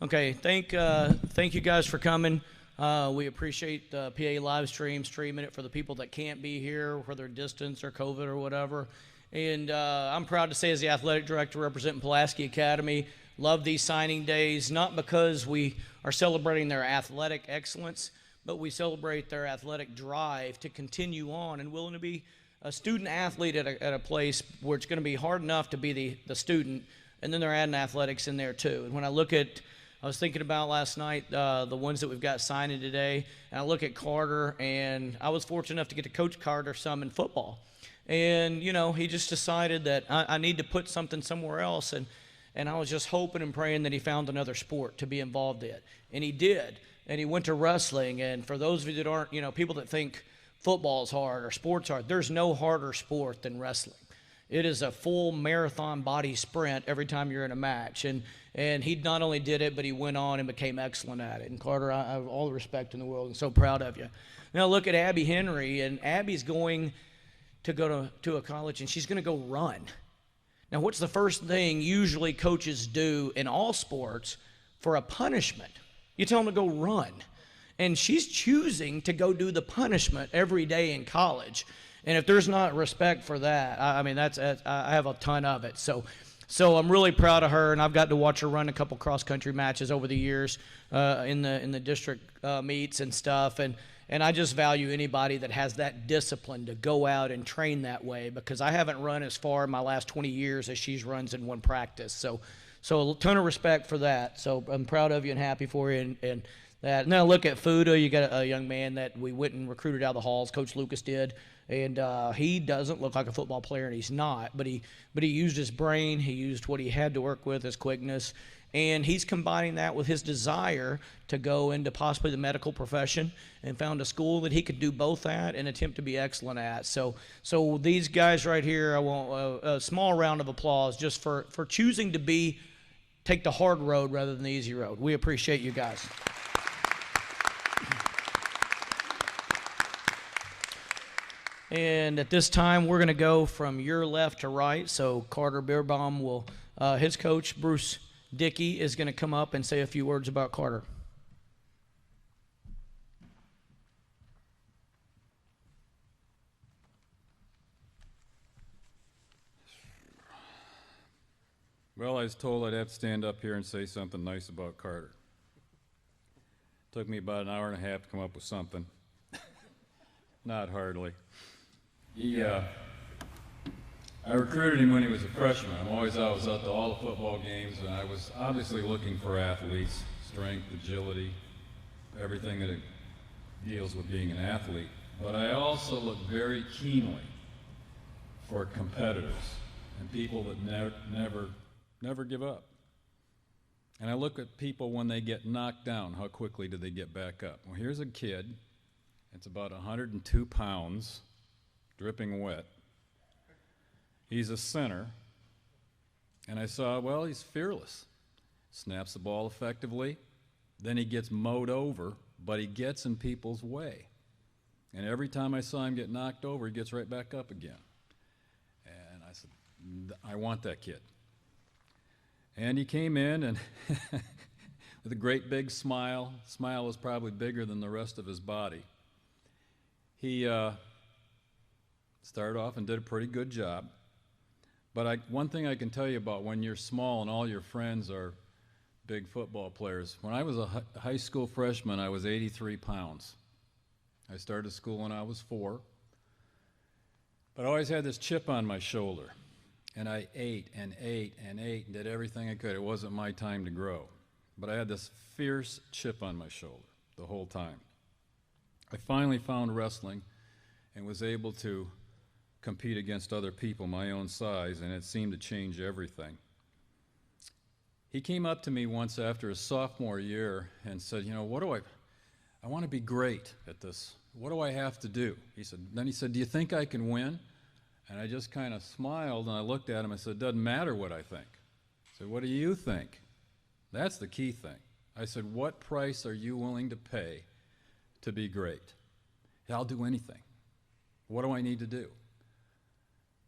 Okay, thank you guys for coming. We appreciate the PA live streaming it for the people that can't be here, whether distance or COVID or whatever. And I'm proud to say, as the athletic director representing Pulaski Academy, love these signing days, not because we are celebrating their athletic excellence, but we celebrate their athletic drive to continue on and willing to be a student athlete at a place where it's going to be hard enough to be the student, and then they're adding athletics in there too. And when I look at, I was thinking about last night the ones that we've got signing today, and I look at Carter, and I was fortunate enough to get to coach Carter some in football. And, you know, he just decided that I need to put something somewhere else, and I was just hoping and praying that he found another sport to be involved in. And he did. And he went to wrestling. And for those of you that aren't, you know, people that think football is hard or sports hard, there's no harder sport than wrestling. It is a full marathon body sprint every time you're in a match. And he not only did it, but he went on and became excellent at it. And Carter, I have all the respect in the world and so proud of you. Now look at Abby Henry, and Abby's going to go to a college, and she's going to go run. Now what's the first thing usually coaches do in all sports for a punishment? You tell them to go run. And she's choosing to go do the punishment every day in college. And if there's not respect for that, I mean, I have a ton of it. So I'm really proud of her, and I've got to watch her run a couple cross-country matches over the years in the district meets and stuff. And I just value anybody that has that discipline to go out and train that way, because I haven't run as far in my last 20 years as she's runs in one practice. So a ton of respect for that. So I'm proud of you and happy for you and that. Now look at Fuda. You got a young man that we went and recruited out of the halls. Coach Lucas did. And he doesn't look like a football player, and he's not. But he used his brain. He used what he had to work with, his quickness. And he's combining that with his desire to go into possibly the medical profession, and found a school that he could do both at and attempt to be excellent at. So these guys right here, I want a small round of applause just for choosing to take the hard road rather than the easy road. We appreciate you guys. And at this time, we're going to go from your left to right. So Carter Bierbaum will, his coach, Bruce Dickey, is going to come up and say a few words about Carter. Well, I was told I'd have to stand up here and say something nice about Carter. Took me about an hour and a half to come up with something. Not hardly. I recruited him when he was a freshman. I was out to all the football games, and I was obviously looking for athletes, strength, agility, everything that it deals with being an athlete. But I also looked very keenly for competitors and people that never give up. And I look at people when they get knocked down, how quickly do they get back up? Well, here's a kid, it's about 102 pounds, dripping wet. He's a center, and I saw, well, he's fearless. Snaps the ball effectively, then he gets mowed over, but he gets in people's way. And every time I saw him get knocked over, he gets right back up again. And I said, I want that kid. And he came in and with a great big smile. Smile was probably bigger than the rest of his body. He started off and did a pretty good job. But one thing I can tell you about when you're small and all your friends are big football players, when I was a high school freshman, I was 83 pounds. I started school when I was 4. But I always had this chip on my shoulder. And I ate and ate and ate and did everything I could. It wasn't my time to grow. But I had this fierce chip on my shoulder the whole time. I finally found wrestling and was able to compete against other people my own size, and it seemed to change everything. He came up to me once after his sophomore year and said, you know, I want to be great at this. What do I have to do? Then he said, do you think I can win? And I just kind of smiled, and I looked at him and said, it doesn't matter what I think. I said, what do you think? That's the key thing. I said, what price are you willing to pay to be great? I'll do anything. What do I need to do?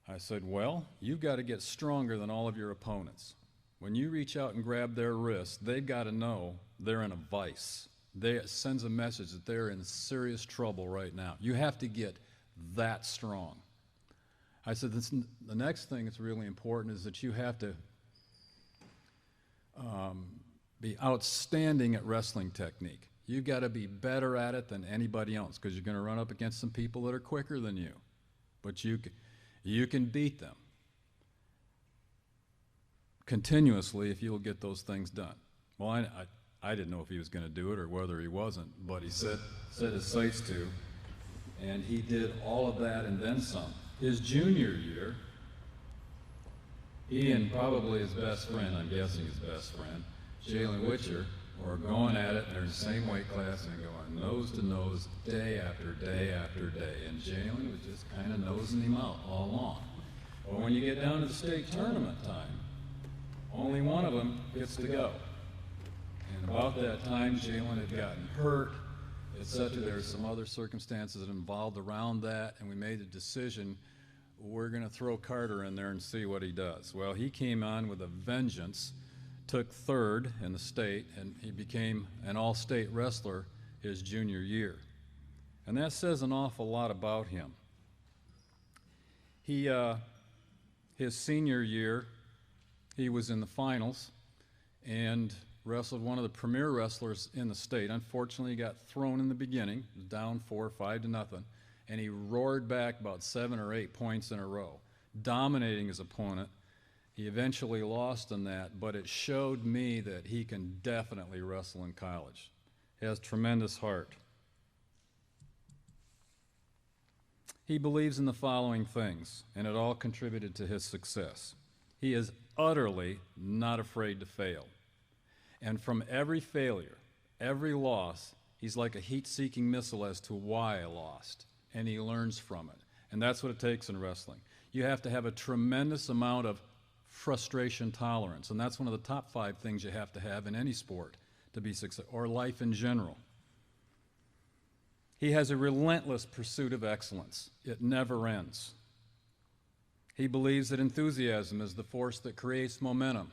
I said, well, you've got to get stronger than all of your opponents. When you reach out and grab their wrist, they've got to know they're in a vice. It sends a message that they're in serious trouble right now. You have to get that strong. I said, the next thing that's really important is that you have to be outstanding at wrestling technique. You've got to be better at it than anybody else because you're going to run up against some people that are quicker than you. But you can beat them continuously if you'll get those things done. Well, I didn't know if he was going to do it or whether he wasn't, but he set his sights to, and he did all of that and then some. His junior year, he and probably his best friend, I'm guessing his best friend, Jalen Witcher, were going at it, and they're in the same weight class and going nose to nose day after day after day, and Jalen was just kind of nosing him out all along. But when you get down to the state tournament time, only one of them gets to go. And about that time, Jalen had gotten hurt, etc. There were some other circumstances that involved around that, and we made the decision, we're going to throw Carter in there and see what he does. Well, he came on with a vengeance, took third in the state, and he became an all-state wrestler his junior year. And that says an awful lot about him. His senior year, he was in the finals and wrestled one of the premier wrestlers in the state. Unfortunately, he got thrown in the beginning, was down 4 or 5 to nothing, and he roared back about 7 or 8 points in a row, dominating his opponent. He eventually lost in that, but it showed me that he can definitely wrestle in college. He has tremendous heart. He believes in the following things, and it all contributed to his success. He is utterly not afraid to fail. And from every failure, every loss, he's like a heat-seeking missile as to why I lost, and he learns from it. And that's what it takes in wrestling. You have to have a tremendous amount of frustration tolerance, and that's one of the top 5 things you have to have in any sport to be successful, or life in general. He has a relentless pursuit of excellence. It never ends. He believes that enthusiasm is the force that creates momentum.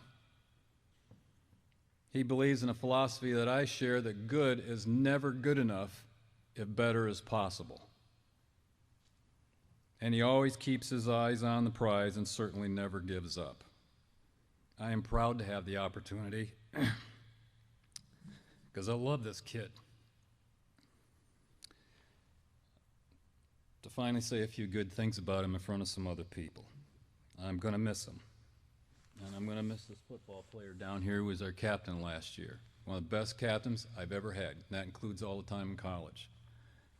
He believes in a philosophy that I share, that good is never good enough if better is possible. And he always keeps his eyes on the prize and certainly never gives up. I am proud to have the opportunity, because I love this kid, to finally say a few good things about him in front of some other people. I'm going to miss him. And I'm going to miss this football player down here who was our captain last year. One of the best captains I've ever had. And that includes all the time in college.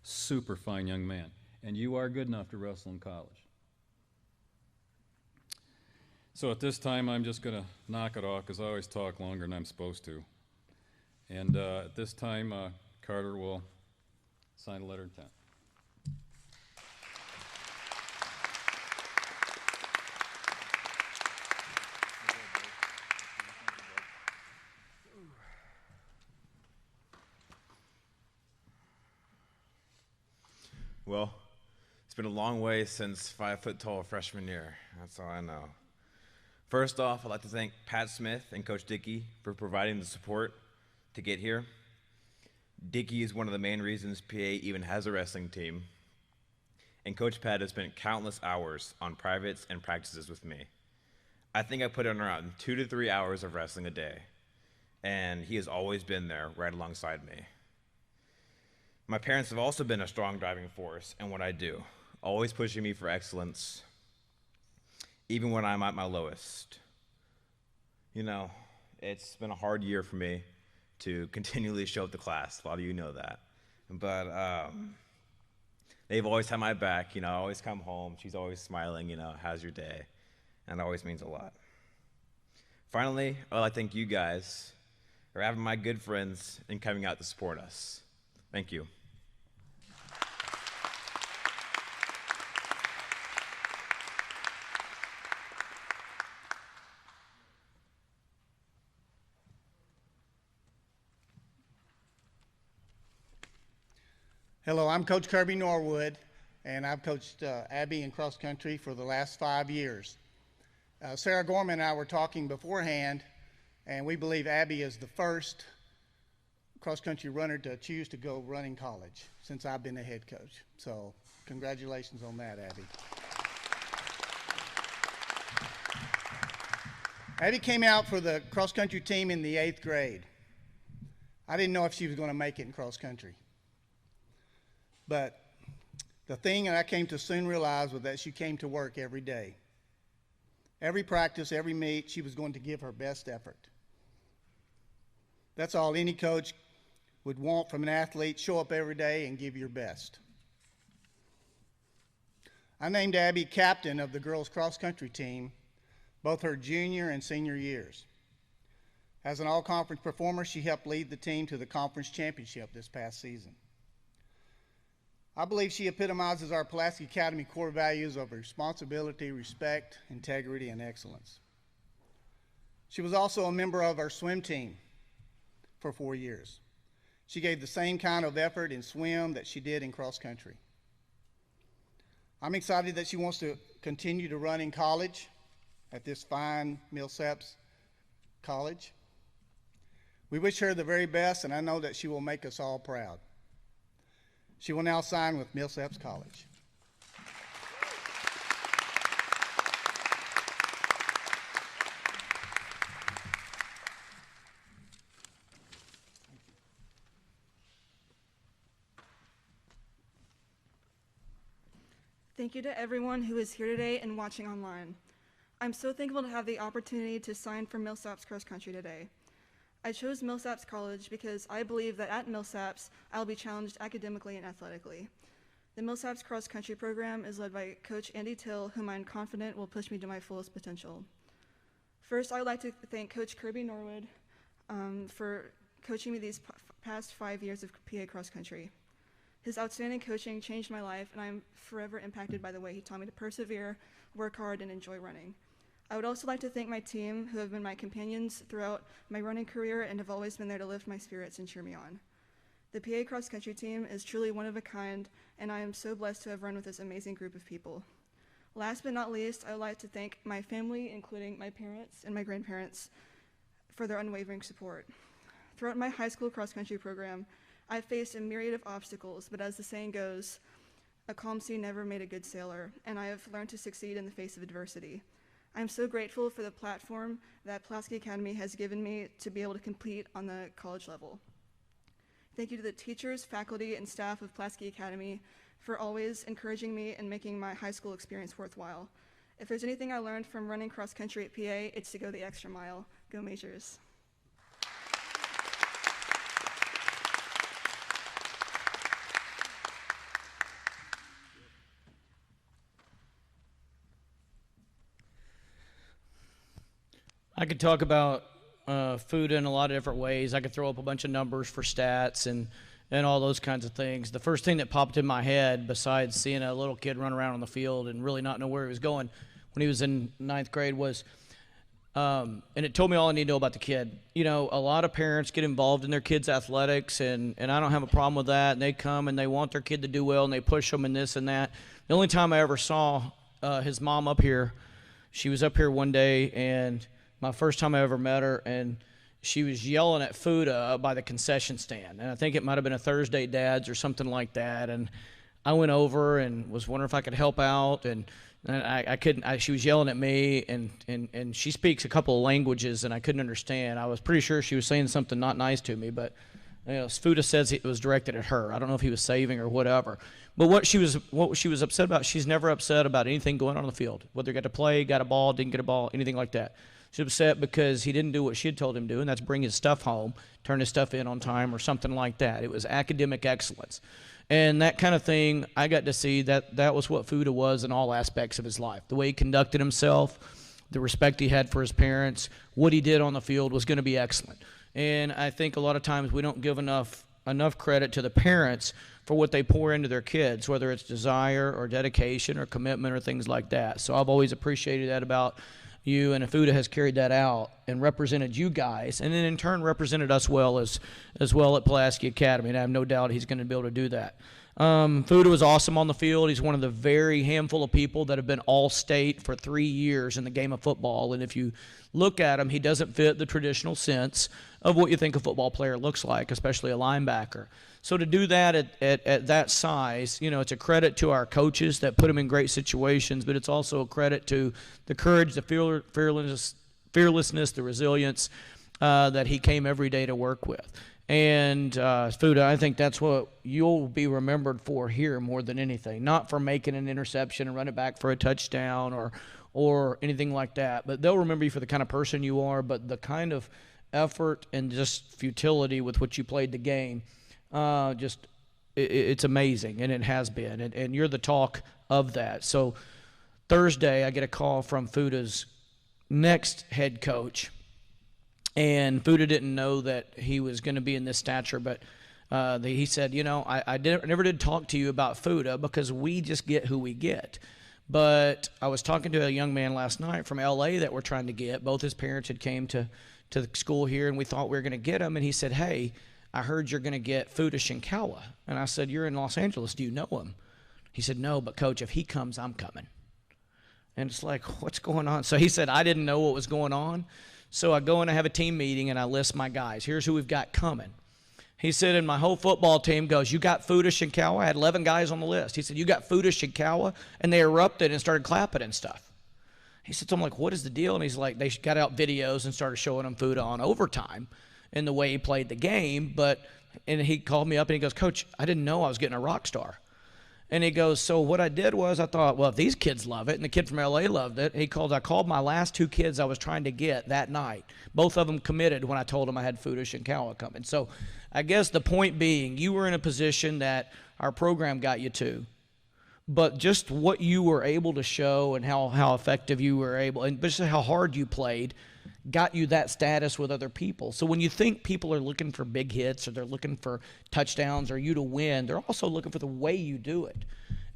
Super fine young man. And you are good enough to wrestle in college. So at this time, I'm just going to knock it off, because I always talk longer than I'm supposed to. And at this time, Carter will sign a letter of intent. Well, it's been a long way since 5-foot-tall freshman year. That's all I know. First off, I'd like to thank Pat Smith and Coach Dickey for providing the support to get here. Dickey is one of the main reasons PA even has a wrestling team. And Coach Pat has spent countless hours on privates and practices with me. I think I put in around 2 to 3 hours of wrestling a day. And he has always been there right alongside me. My parents have also been a strong driving force in what I do, always pushing me for excellence, even when I'm at my lowest. You know, it's been a hard year for me to continually show up to class. A lot of you know that. But they've always had my back. You know, I always come home. She's always smiling, you know, how's your day? And it always means a lot. Finally, I'd like to thank you guys for having my good friends and coming out to support us. Thank you. Hello, I'm Coach Kirby Norwood, and I've coached Abby in cross country for the last 5 years. Sarah Gorman and I were talking beforehand And we believe Abby is the first cross-country runner to choose to go run in college since I've been the head coach. So congratulations on that, Abby. Abby came out for the cross-country team in the 8th grade. I didn't know if she was going to make it in cross-country. But the thing that I came to soon realize was that she came to work every day. Every practice, every meet, she was going to give her best effort. That's all any coach would want from an athlete: show up every day and give your best. I named Abby captain of the girls cross-country team both her junior and senior years. As an all-conference performer, she helped lead the team to the conference championship this past season. I believe she epitomizes our Pulaski Academy core values of responsibility, respect, integrity, and excellence. She was also a member of our swim team for 4 years. She gave the same kind of effort in swim that she did in cross country. I'm excited that she wants to continue to run in college at this fine Millsaps College. We wish her the very best, and I know that she will make us all proud. She will now sign with Millsaps College. Thank you to everyone who is here today and watching online. I'm so thankful to have the opportunity to sign for Millsaps Cross Country today. I chose Millsaps College because I believe that at Millsaps, I'll be challenged academically and athletically. The Millsaps Cross Country program is led by Coach Andy Till, whom I'm confident will push me to my fullest potential. First, I'd like to thank Coach Kirby Norwood for coaching me these past 5 years of PA Cross Country. His outstanding coaching changed my life, and I'm forever impacted by the way he taught me to persevere, work hard, and enjoy running. I would also like to thank my team, who have been my companions throughout my running career and have always been there to lift my spirits and cheer me on. The PA Cross Country team is truly one of a kind, and I am so blessed to have run with this amazing group of people. Last but not least, I would like to thank my family, including my parents and my grandparents, for their unwavering support. Throughout my high school cross country program, I've faced a myriad of obstacles, but as the saying goes, a calm sea never made a good sailor, and I have learned to succeed in the face of adversity. I'm so grateful for the platform that Pulaski Academy has given me to be able to compete on the college level. Thank you to the teachers, faculty, and staff of Pulaski Academy for always encouraging me and making my high school experience worthwhile. If there's anything I learned from running cross country at PA, it's to go the extra mile. Go Majors. I could talk about Fuda in a lot of different ways. I could throw up a bunch of numbers for stats and all those kinds of things. The first thing that popped in my head, besides seeing a little kid run around on the field and really not know where he was going when he was in 9th grade, was, and it told me all I need to know about the kid. You know, a lot of parents get involved in their kids' athletics, and I don't have a problem with that. And they come and they want their kid to do well, and they push them and this and that. The only time I ever saw his mom up here, she was up here one day, and my first time I ever met her, and she was yelling at Fuda by the concession stand. And I think it might have been a Thursday Dad's or something like that. And I went over and was wondering if I could help out, and I couldn't. She was yelling at me, and she speaks a couple of languages, and I couldn't understand. I was pretty sure she was saying something not nice to me, but you know, Fuda says it was directed at her. I don't know if he was saving or whatever. But what she was upset about, she's never upset about anything going on the field, whether he got to play, got a ball, didn't get a ball, anything like that. She's upset because he didn't do what she had told him to do, and that's bring his stuff home, turn his stuff in on time or something like that. It was academic excellence. And that kind of thing, I got to see that was what Fuda was in all aspects of his life. The way he conducted himself, the respect he had for his parents, what he did on the field was going to be excellent. And I think a lot of times we don't give enough credit to the parents for what they pour into their kids, whether it's desire or dedication or commitment or things like that. So I've always appreciated that about you, and Fuda has carried that out and represented you guys, and then in turn represented us well as well at Pulaski Academy, and I have no doubt he's going to be able to do that. Fuda was awesome on the field. He's one of the very handful of people that have been all-state for 3 years in the game of football. And if you look at him, he doesn't fit the traditional sense of what you think a football player looks like, especially a linebacker. So to do that at that size, it's a credit to our coaches that put him in great situations, but it's also a credit to the courage, the fearlessness, the resilience that he came every day to work with. And Fuda, I think that's what you'll be remembered for here more than anything. Not for making an interception and run it back for a touchdown or anything like that, but they'll remember you for the kind of person you are, but the kind of effort and just futility with which you played the game, it's amazing, and it has been. And you're the talk of that. So Thursday, I get a call from Fuda's next head coach. And Fuda didn't know that he was going to be in this stature, but he said, I never did talk to you about Fuda because we just get who we get. But I was talking to a young man last night from L.A. that we're trying to get. Both his parents had came to the school here, and we thought we were going to get him. And he said, hey, I heard you're going to get Futa Shinkawa. And I said, you're in Los Angeles. Do you know him? He said, no, but, Coach, if he comes, I'm coming. And it's like, what's going on? So he said, I didn't know what was going on. So I go and I have a team meeting, and I list my guys. Here's who we've got coming. He said, and my whole football team goes, you got Futa Shinkawa? I had 11 guys on the list. He said, you got Futa Shinkawa? And they erupted and started clapping and stuff. He said, so I'm like, what is the deal? And he's like, they got out videos and started showing him Fuda on overtime and the way he played the game. And he called me up, and he goes, Coach, I didn't know I was getting a rock star. And he goes, so what I did was I thought, well, if these kids love it, and the kid from L.A. loved it, I called my last 2 kids I was trying to get that night. Both of them committed when I told them I had Futa Shinkawa coming. So I guess the point being, you were in a position that our program got you to, but just what you were able to show and how effective you were able, and just how hard you played, got you that status with other people. So when you think people are looking for big hits or they're looking for touchdowns or you to win, they're also looking for the way you do it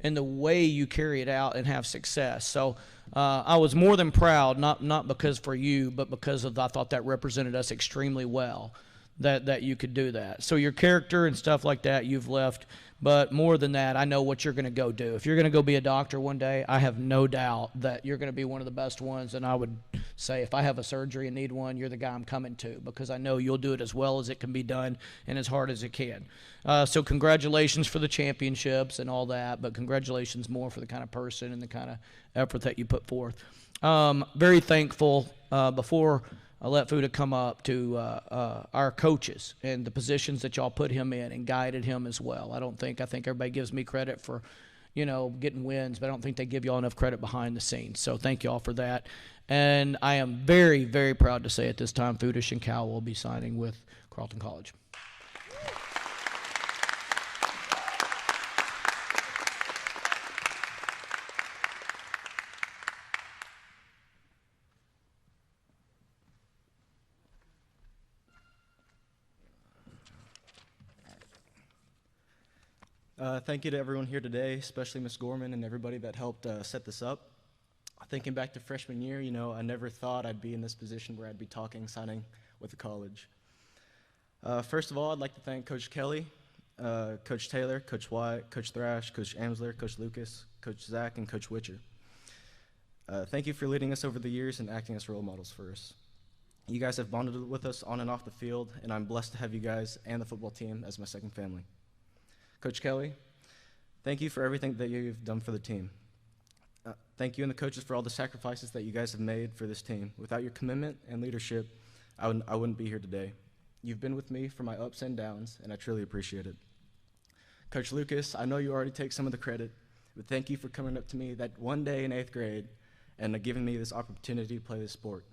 and the way you carry it out and have success. So I was more than proud, not because for you, but because I thought that represented us extremely well, that you could do that. So your character and stuff like that you've left, but more than that, I know what you're going to go do. If you're going to go be a doctor one day, I have no doubt that you're going to be one of the best ones, and I would say if I have a surgery and need one, you're the guy I'm coming to, because I know you'll do it as well as it can be done and as hard as it can. So congratulations for the championships and all that, but congratulations more for the kind of person and the kind of effort that you put forth. Very thankful before I let Fuda come up to our coaches and the positions that y'all put him in and guided him as well. I think everybody gives me credit for, getting wins, but I don't think they give y'all enough credit behind the scenes. So thank y'all for that. And I am very, very proud to say at this time Futa Shinkawa will be signing with Carleton College. Thank you to everyone here today, especially Ms. Gorman and everybody that helped set this up. Thinking back to freshman year, I never thought I'd be in this position where I'd be signing with the college. First of all, I'd like to thank Coach Kelly, Coach Taylor, Coach White, Coach Thrash, Coach Amsler, Coach Lucas, Coach Zach, and Coach Witcher. Thank you for leading us over the years and acting as role models for us. You guys have bonded with us on and off the field, and I'm blessed to have you guys and the football team as my second family. Coach Kelly, thank you for everything that you've done for the team. Thank you and the coaches for all the sacrifices that you guys have made for this team. Without your commitment and leadership, I wouldn't be here today. You've been with me for my ups and downs, and I truly appreciate it. Coach Lucas, I know you already take some of the credit, but thank you for coming up to me that one day in 8th grade and giving me this opportunity to play this sport.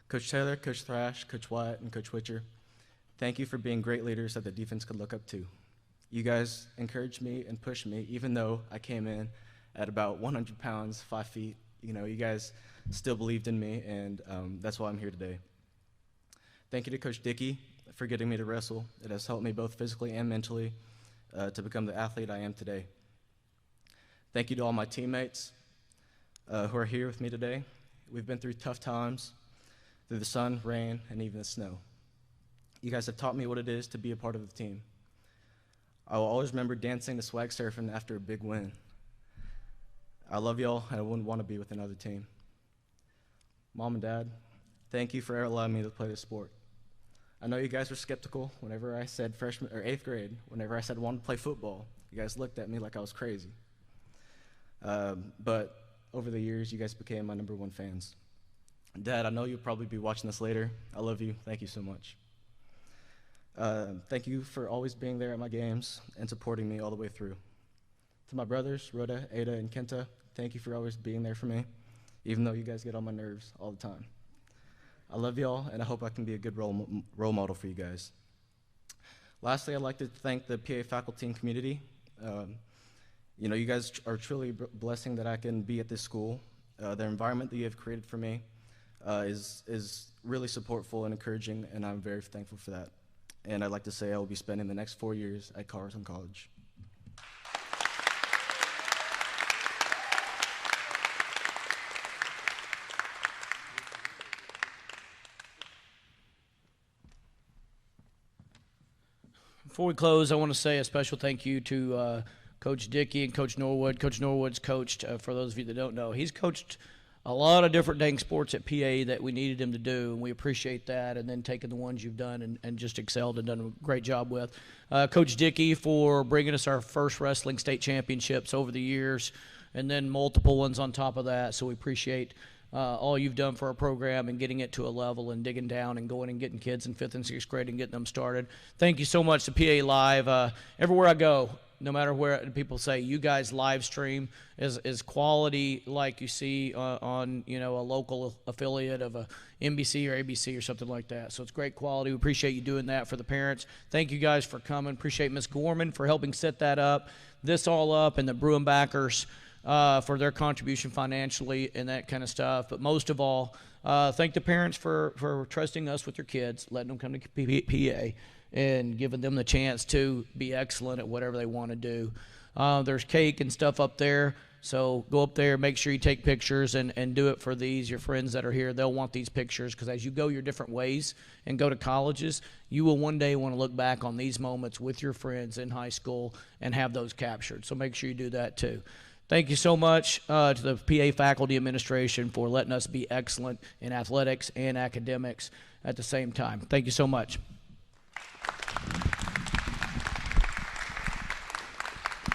Coach Taylor, Coach Thrash, Coach Wyatt, and Coach Witcher, thank you for being great leaders that the defense could look up to. You guys encouraged me and pushed me, even though I came in at about 100 pounds, 5 feet. You guys still believed in me, and that's why I'm here today. Thank you to Coach Dickey for getting me to wrestle. It has helped me both physically and mentally to become the athlete I am today. Thank you to all my teammates who are here with me today. We've been through tough times, through the sun, rain, and even the snow. You guys have taught me what it is to be a part of the team. I will always remember dancing to swag surfing after a big win. I love y'all, and I wouldn't want to be with another team. Mom and Dad, thank you for allowing me to play this sport. I know you guys were skeptical whenever I said freshman or 8th grade, whenever I said I wanted to play football. You guys looked at me like I was crazy. But over the years, you guys became my #1 fans. Dad, I know you'll probably be watching this later. I love you. Thank you so much. Thank you for always being there at my games and supporting me all the way through. To my brothers, Rhoda, Ada, and Kenta, thank you for always being there for me, even though you guys get on my nerves all the time. I love y'all, and I hope I can be a good role model for you guys. Lastly, I'd like to thank the PA faculty and community. You know, you guys are truly a blessing that I can be at this school. The environment that you have created for me is really supportful and encouraging, and I'm very thankful for that. And I'd like to say I will be spending the next 4 years at Carleton College. Before we close, I want to say a special thank you to Coach Dickey and Coach Norwood. Coach Norwood's coached, for those of you that don't know, he's coached a lot of different dang sports at PA that we needed him to do, and we appreciate that, and then taking the ones you've done and just excelled and done a great job with. Coach Dickey for bringing us our first wrestling state championships over the years, and then multiple ones on top of that, so we appreciate all you've done for our program and getting it to a level and digging down and going and getting kids in 5th and 6th grade and getting them started. Thank you so much to PA Live. Everywhere I go, no matter where people say, you guys live stream is quality like you see on a local affiliate of a NBC or ABC or something like that. So it's great quality. We appreciate you doing that for the parents. Thank you guys for coming. Appreciate Ms. Gorman for helping set that up, this all up, and the Bruin backers for their contribution financially and that kind of stuff. But most of all, thank the parents for trusting us with their kids, letting them come to PA, and giving them the chance to be excellent at whatever they want to do. There's cake and stuff up there, so go up there, make sure you take pictures and do it for your friends that are here. They'll want these pictures, because as you go your different ways and go to colleges, you will one day want to look back on these moments with your friends in high school and have those captured. So make sure you do that too. Thank you so much to the PA faculty administration for letting us be excellent in athletics and academics at the same time. Thank you so much.